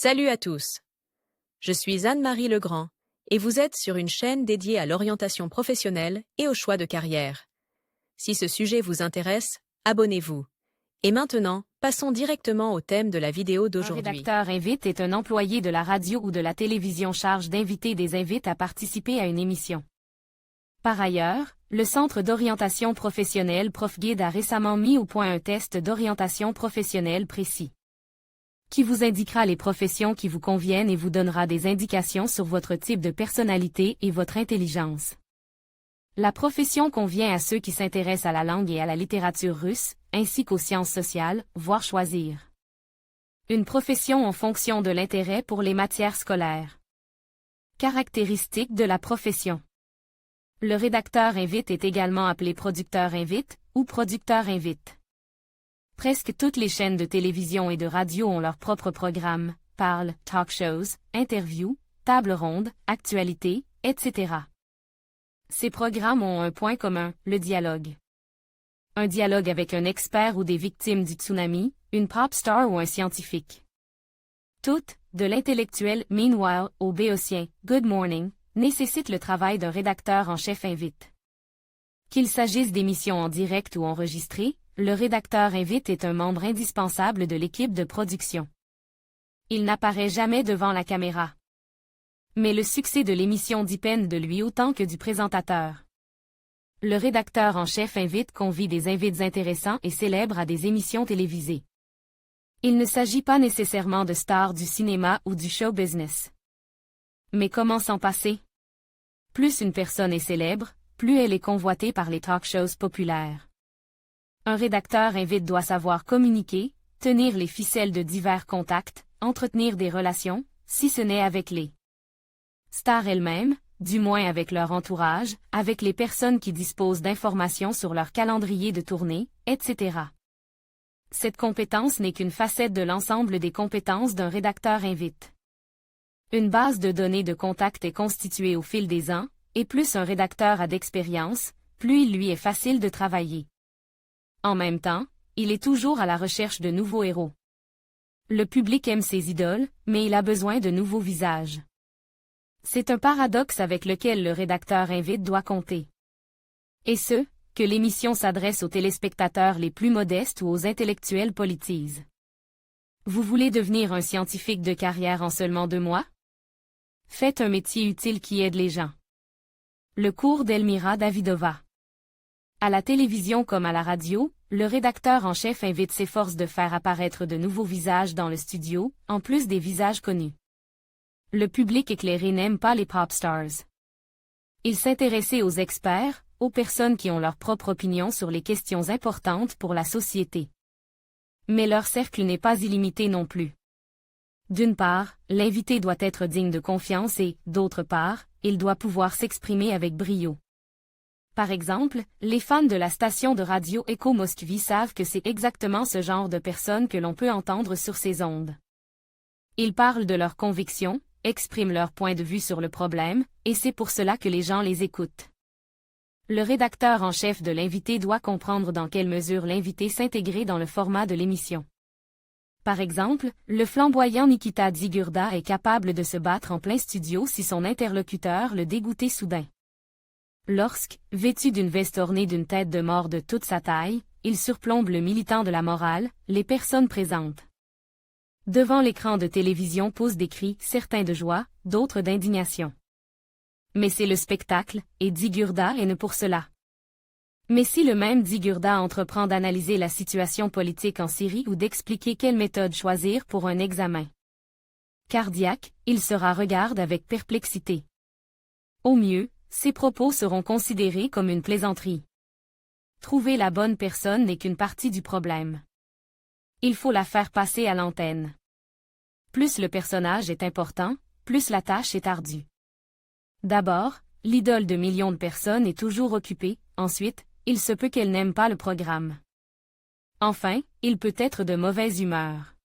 Salut à tous. Je suis Anne-Marie Legrand et vous êtes sur une chaîne dédiée à l'orientation professionnelle et au choix de carrière. Si ce sujet vous intéresse, abonnez-vous. Et maintenant, passons directement au thème de la vidéo Un d'aujourd'hui. rédacteur invite est un employé de la radio ou de la télévision charge d'inviter des invités à participer à une émission. Par ailleurs, le Centre d'orientation professionnelle ProfGuide a récemment mis au point un test d'orientation professionnelle précis, qui vous indiquera les professions qui vous conviennent et vous donnera des indications sur votre type de personnalité et votre intelligence. La profession convient à ceux qui s'intéressent à la langue et à la littérature russe, ainsi qu'aux sciences sociales, voire choisir une profession en fonction de l'intérêt pour les matières scolaires. Caractéristiques de la profession. Le rédacteur invite est également appelé producteur invite ou producteur invite. Presque toutes les chaînes de télévision et de radio ont leur propre programme, parlent, talk shows, interviews, tables rondes, actualités, etc. Ces programmes ont un point commun, le dialogue. Un dialogue avec un expert ou des victimes du tsunami, une pop star ou un scientifique. Toutes, de l'intellectuel Meanwhile au béotien Good Morning, nécessitent le travail d'un rédacteur en chef invite. Qu'il s'agisse d'émissions en direct ou enregistrées, le rédacteur invite est un membre indispensable de l'équipe de production. Il n'apparaît jamais devant la caméra. Mais le succès de l'émission dépend de lui autant que du présentateur. Le rédacteur en chef invite convie des invités intéressants et célèbres à des émissions télévisées. Il ne s'agit pas nécessairement de stars du cinéma ou du show business. Mais comment s'en passer? Plus une personne est célèbre, plus elle est convoitée par les talk shows populaires. Un rédacteur invite doit savoir communiquer, tenir les ficelles de divers contacts, entretenir des relations, si ce n'est avec les stars elles-mêmes, du moins avec leur entourage, avec les personnes qui disposent d'informations sur leur calendrier de tournée, etc. Cette compétence n'est qu'une facette de l'ensemble des compétences d'un rédacteur invite. Une base de données de contacts est constituée au fil des ans, et plus un rédacteur a d'expérience, plus il lui est facile de travailler. En même temps, il est toujours à la recherche de nouveaux héros. Le public aime ses idoles, mais il a besoin de nouveaux visages. C'est un paradoxe avec lequel le rédacteur invite doit compter. Et ce, que l'émission s'adresse aux téléspectateurs les plus modestes ou aux intellectuels politisés. Vous voulez devenir un scientifique de carrière en seulement 2 mois? Faites un métier utile qui aide les gens. Le cours d'Elmira Davidova. À la télévision comme à la radio, le rédacteur en chef invite s'efforce de faire apparaître de nouveaux visages dans le studio, en plus des visages connus. Le public éclairé n'aime pas les pop stars. Il s'intéresse aux experts, aux personnes qui ont leur propre opinion sur les questions importantes pour la société. Mais leur cercle n'est pas illimité non plus. D'une part, l'invité doit être digne de confiance et, d'autre part, il doit pouvoir s'exprimer avec brio. Par exemple, les fans de la station de radio Echo Moskvi savent que c'est exactement ce genre de personnes que l'on peut entendre sur ces ondes. Ils parlent de leurs convictions, expriment leur point de vue sur le problème, et c'est pour cela que les gens les écoutent. Le rédacteur en chef de l'invité doit comprendre dans quelle mesure l'invité s'intégrer dans le format de l'émission. Par exemple, le flamboyant Nikita Dzigurda est capable de se battre en plein studio si son interlocuteur le dégoûtait soudain. Lorsque, vêtu d'une veste ornée d'une tête de mort de toute sa taille, il surplombe le militant de la morale, les personnes présentes devant l'écran de télévision poussent des cris, certains de joie, d'autres d'indignation. Mais c'est le spectacle, et Dzigurda est né pour cela. Mais si le même Dzigurda entreprend d'analyser la situation politique en Syrie ou d'expliquer quelle méthode choisir pour un examen cardiaque, il sera regardé avec perplexité. Au mieux, ses propos seront considérés comme une plaisanterie. Trouver la bonne personne n'est qu'une partie du problème. Il faut la faire passer à l'antenne. Plus le personnage est important, plus la tâche est ardue. D'abord, l'idole de millions de personnes est toujours occupée, ensuite, il se peut qu'elle n'aime pas le programme. Enfin, il peut être de mauvaise humeur.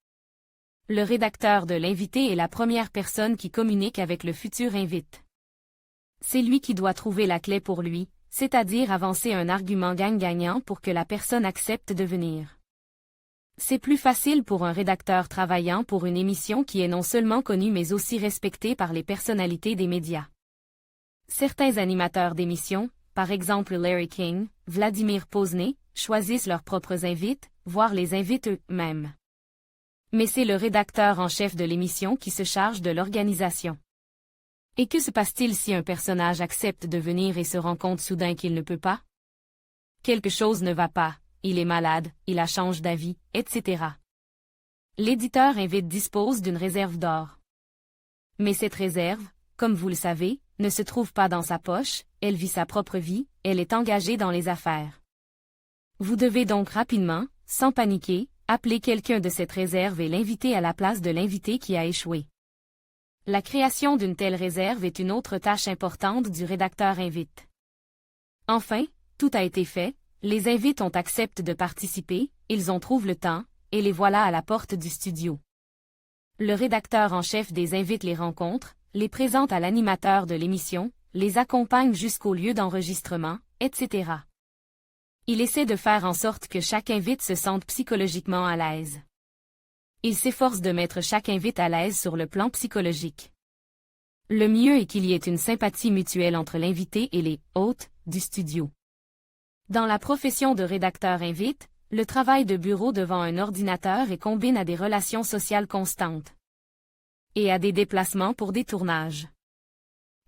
Le rédacteur de l'invité est la première personne qui communique avec le futur invite. C'est lui qui doit trouver la clé pour lui, c'est-à-dire avancer un argument gagnant-gagnant pour que la personne accepte de venir. C'est plus facile pour un rédacteur travaillant pour une émission qui est non seulement connue mais aussi respectée par les personnalités des médias. Certains animateurs d'émissions, par exemple Larry King, Vladimir Pozné, choisissent leurs propres invités, voire les invitent eux-mêmes. Mais c'est le rédacteur en chef de l'émission qui se charge de l'organisation. Et que se passe-t-il si un personnage accepte de venir et se rend compte soudain qu'il ne peut pas? Quelque chose ne va pas, il est malade, il a changé d'avis, etc. L'éditeur invite dispose d'une réserve d'or. Mais cette réserve, comme vous le savez, ne se trouve pas dans sa poche, elle vit sa propre vie, elle est engagée dans les affaires. Vous devez donc rapidement, sans paniquer, appeler quelqu'un de cette réserve et l'inviter à la place de l'invité qui a échoué. La création d'une telle réserve est une autre tâche importante du rédacteur invite. Enfin, tout a été fait, les invités ont accepté de participer, ils ont trouvé le temps, et les voilà à la porte du studio. Le rédacteur en chef des invités les rencontre, les présente à l'animateur de l'émission, les accompagne jusqu'au lieu d'enregistrement, etc. Il essaie de faire en sorte que chaque invité se sente psychologiquement à l'aise. Il s'efforce de mettre chaque invité à l'aise sur le plan psychologique. Le mieux est qu'il y ait une sympathie mutuelle entre l'invité et les hôtes du studio. Dans la profession de rédacteur invite, le travail de bureau devant un ordinateur est combine à des relations sociales constantes et à des déplacements pour des tournages.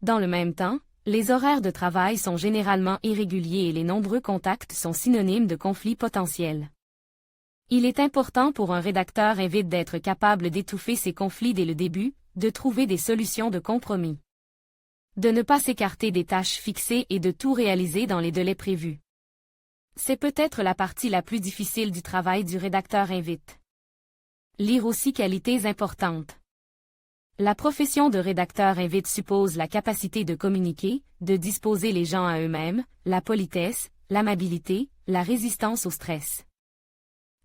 Dans le même temps, les horaires de travail sont généralement irréguliers et les nombreux contacts sont synonymes de conflits potentiels. Il est important pour un rédacteur invite d'être capable d'étouffer ces conflits dès le début, de trouver des solutions de compromis, de ne pas s'écarter des tâches fixées et de tout réaliser dans les délais prévus. C'est peut-être la partie la plus difficile du travail du rédacteur invite. Lire aussi qualités importantes. La profession de rédacteur invite suppose la capacité de communiquer, de disposer les gens à eux-mêmes, la politesse, l'amabilité, la résistance au stress.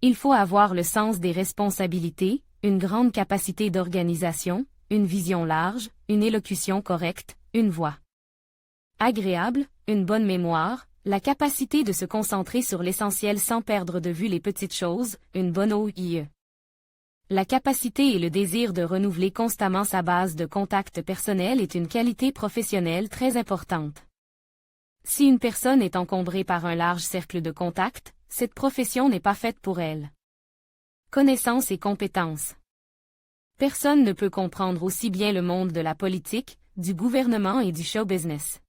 Il faut avoir le sens des responsabilités, une grande capacité d'organisation, une vision large, une élocution correcte, une voix agréable, une bonne mémoire, la capacité de se concentrer sur l'essentiel sans perdre de vue les petites choses, une bonne OIE. La capacité et le désir de renouveler constamment sa base de contacts personnels est une qualité professionnelle très importante. Si une personne est encombrée par un large cercle de contacts, cette profession n'est pas faite pour elle. Connaissances et compétences. Personne ne peut comprendre aussi bien le monde de la politique, du gouvernement et du show business.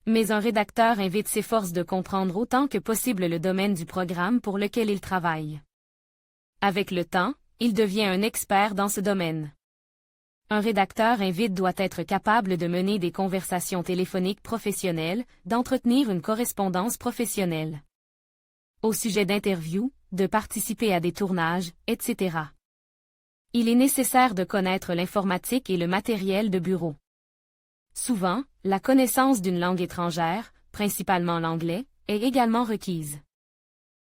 Mais un rédacteur invite s'efforce de comprendre autant que possible le domaine du programme pour lequel il travaille. Avec le temps, il devient un expert dans ce domaine. Un rédacteur invite doit être capable de mener des conversations téléphoniques professionnelles, d'entretenir une correspondance professionnelle au sujet d'interviews, de participer à des tournages, etc. Il est nécessaire de connaître l'informatique et le matériel de bureau. Souvent, la connaissance d'une langue étrangère, principalement l'anglais, est également requise.